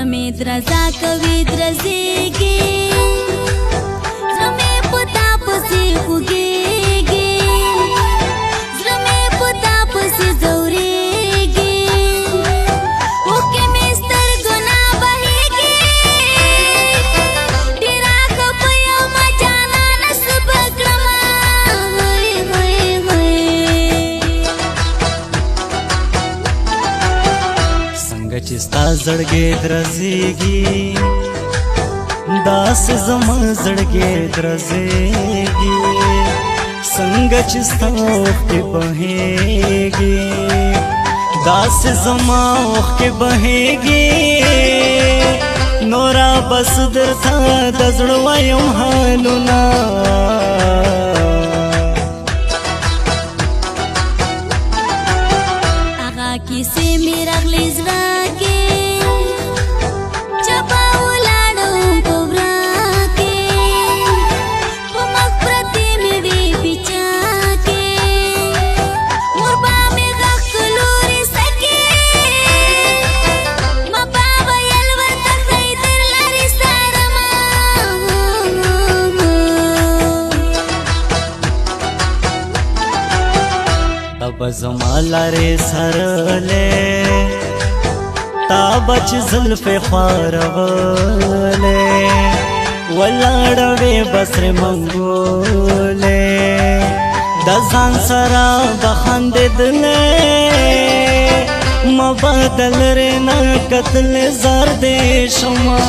زمې درزا کوي درزېږي زړه مې په تا پسې خوږېږي زړه مې په تا پسې ځورېږي اوښکې مې سترګو نه بهېږي ډېره ښه په یمه جانانه څه به کړمه څنګه چې ستا زړګی درزېږي داسې زما زړګی درزېږي څنګه چې ستا اوښکې بهېږي داسې زما اوښکې بهېږي نوره بس درته د زړه وایم حالونه هغه کیسې مې راغلې زړه کې چپه ولاړم په وره کې په مخ پرتې مې وې پیچا کې مور به مې غږ کړ لورې سکې ما به ویل ورته ښایي در لرې څارمه تا به زما لارې څارلې تا به چې زلفې خوارولې ولاړه وې بسرې منګولې د ځان سره به خندېدلې ما به د لرې نه کتلې زار دې شمه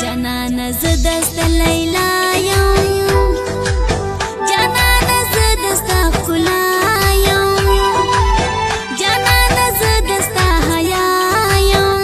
جانانه زه دسته لیلا یم جانانه زه دسته ښکلا یم جانانه زه دسته حیا یم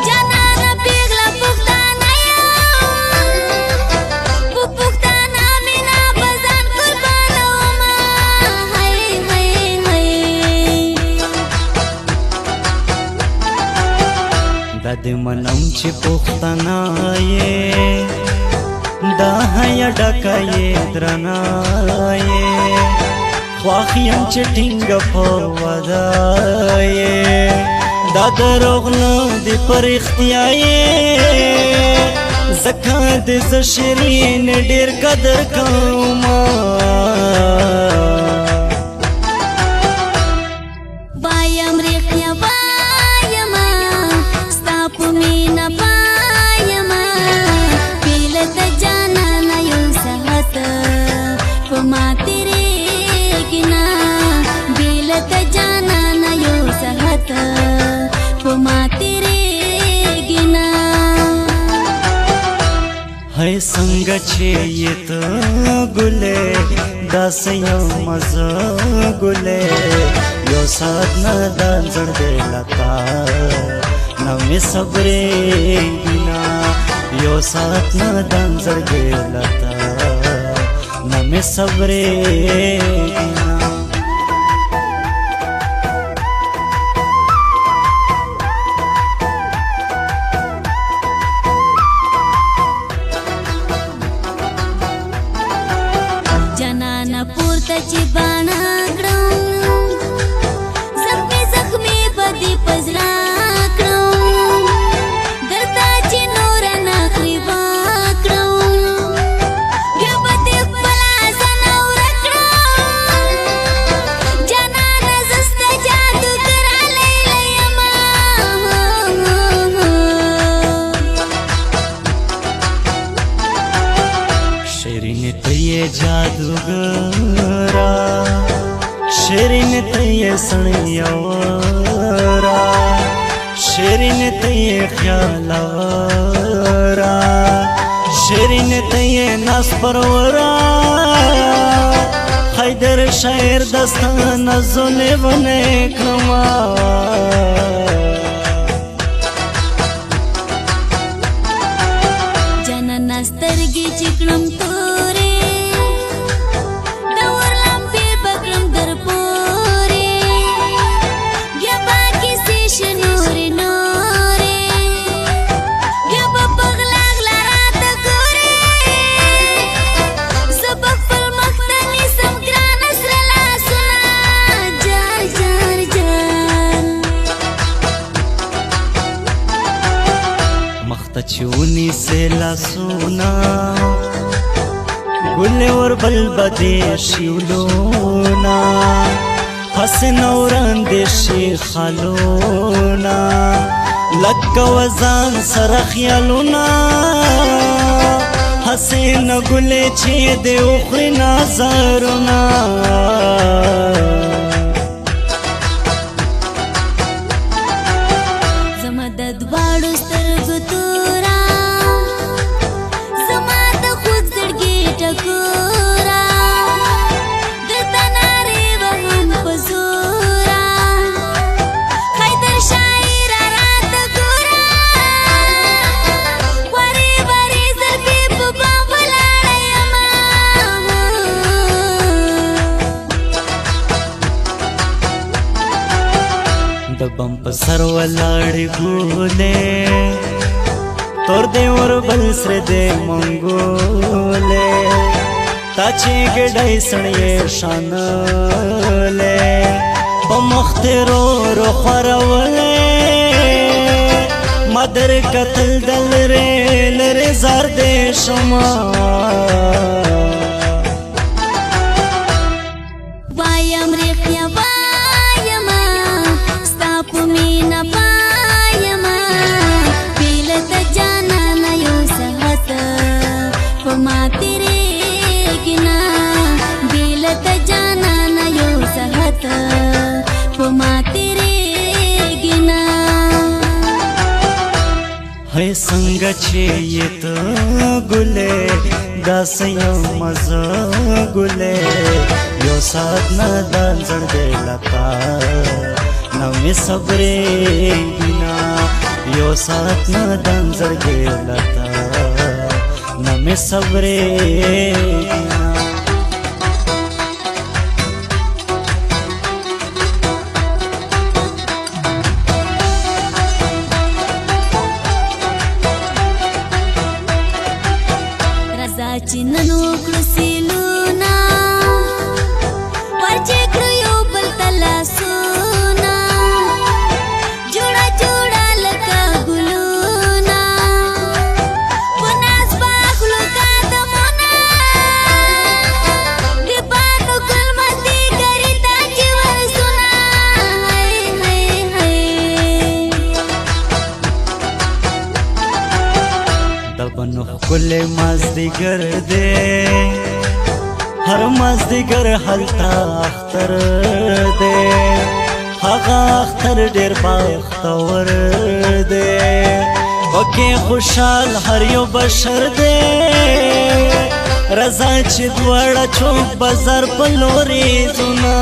جانانه پیغله پښتانه یم په پښتانه مینا به ځان قربانومه دا دې منم چې پښتانه یې دا حیا ډکه یې درنه یې خواښ یم چې ټینګه په وعده یې دا دروغ نه دې په رښتیا یې ځکه دې زه شیرین ډېر قدر کومه وایم رښتیا وایمه ستا په مینه پایمه بېله د جانانه یو ساعت په ما تېرېږي نه بېله د جانانه یو ساعت په ما تېرېږي نه هی څنګه چې یې ته ګلې داسې یو مزه ګلې یو ساعت نه دا زړګی لتا نه مې صبرېږي نه یو ساعت نه دا زړګی لتا نه مې صبرېږي نه جانانه پورته چې باڼه کړم زخمې زخمې به دې په زړه کړم درته چې نوره نخرېبه کړم بیا به دې خپله ځناوره کړم جانانه زه ستا جادوګره لیلا یمه شیرین ته یې جادوګره شیرین ته یې سړیوره شیرین ته یې خیالوره شیرین ته یې ناز پروره حیدر شاعر دستانه زلیونه کړمه جانانه سترګې چې کړم تورې د اور لمبې به کړم در پورې بیا به کیسې شي نورې نورې بیا به په غلا غلا راته ګورې زه به خپل مخ ته نیسم ګرانه سره لاسونه چونی سے لاسونا گل اور بل بدی شیولونا حسن اوران دیشی خالونا لکا وزان سر خیالونا حسن گل چی دی اخری نازارونا زمدد باڑو سترگو تورا زماد خود زڑگی ٹکورا دلتا ناری وهم پزورا خیدر شاعر رات گورا واری واری زربی ببا ولاڑا یما دبم پسر ولاڑی گولے تور دے اور بل سر دے منگولے تاچی گڑائی سڑیے شانولے پمخترو رو خورولے مدر قتل دل رے لرے زار دے شما وایم ریخیا وایما ستاپ مینا پایما بیلت جانا نیو سہت پما تیرے گنا بیلت جانا نیو سہت پما تیرے گنا ہے سنگ چیت گلے داس یو مزا گلے یو سات نہ دانزڑ دے لتا نمی صبرے گنا یو سات نہ دانزڑ دے لتا نمی صبرے گنا رضا چننو کلسیلونا ورچے کریو بلتلا سونا جوڑا جوڑا لکا گلونا پناس باخلو کا دمونا دی بانو کلمتی کری تاچی ورسونا ہائے ہائے ہائے دبنو کل مازدیگر دے ہر مازدیگر حلتا اختر دے آغا اختر دیر باختور دے وکی خوشحال ہر یو بشر دے رضا چی دوڑا چوک بازار پلوری زنا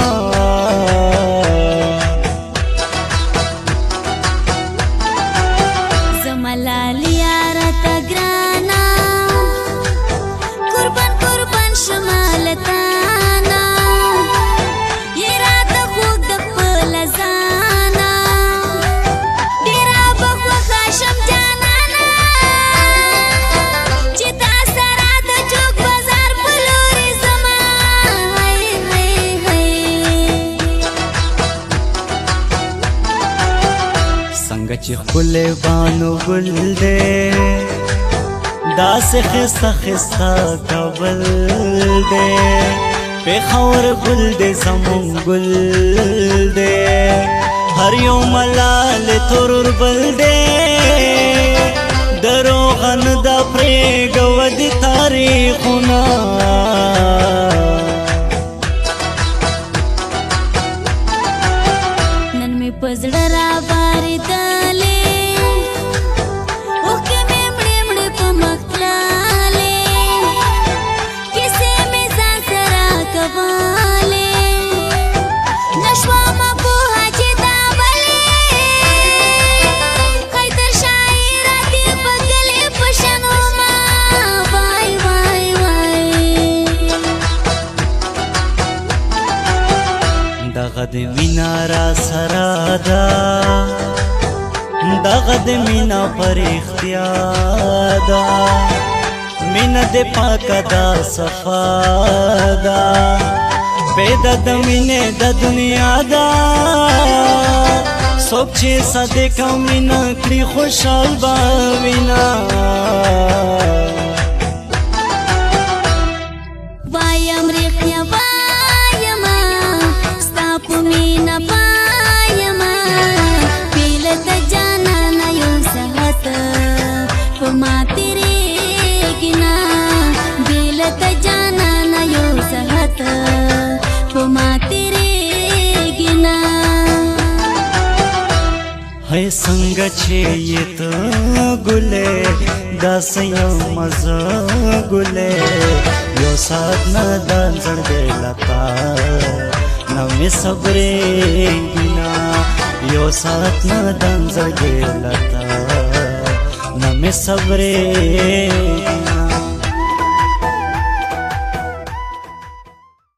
زملالیا رتا گرانا قربان قربان شمالتانا یہ رات خوب دخل زانا دیرا بخوخا شم جانانا چتا سرا دا چوک بازار پلوری زمان ہائے ہائے ہائے سنگ چی خلے بانو گل دے دا سے خستا خستا کبل دے پیخور گل دے زمون گل دے ہر یو ملال ترور بل دے دروغن دا پریگ ودی تاریخنا نن می پزړه را بارې دلې اوکه مې مړې مړې په مخلالې کیسې مې ځان سره کوالې نشوم پوهه چې دا بلې خیدر شاعر دې په ګلې په شنو ما وای وای وای دغه د مینا را سره ده دغه د مینا پر اختیار ده مینا د پاکه ده صفا ده پیدا د مینې د دنیا ده सोक छे सदे कमीना करी खुशाल बाविना वायम रेखया वायमा स्ताप मीना पायमा पीलत जाना नयो सहत पमा तेरे गिना बेलत जाना नयो सहत पमा तेरे गिना है संग छे ये तो गुले दसयो मजा गुले यो साधना दान जड़गेलता नमे सबरे गिना यो साधना दान जड़गेलता नमे सबरे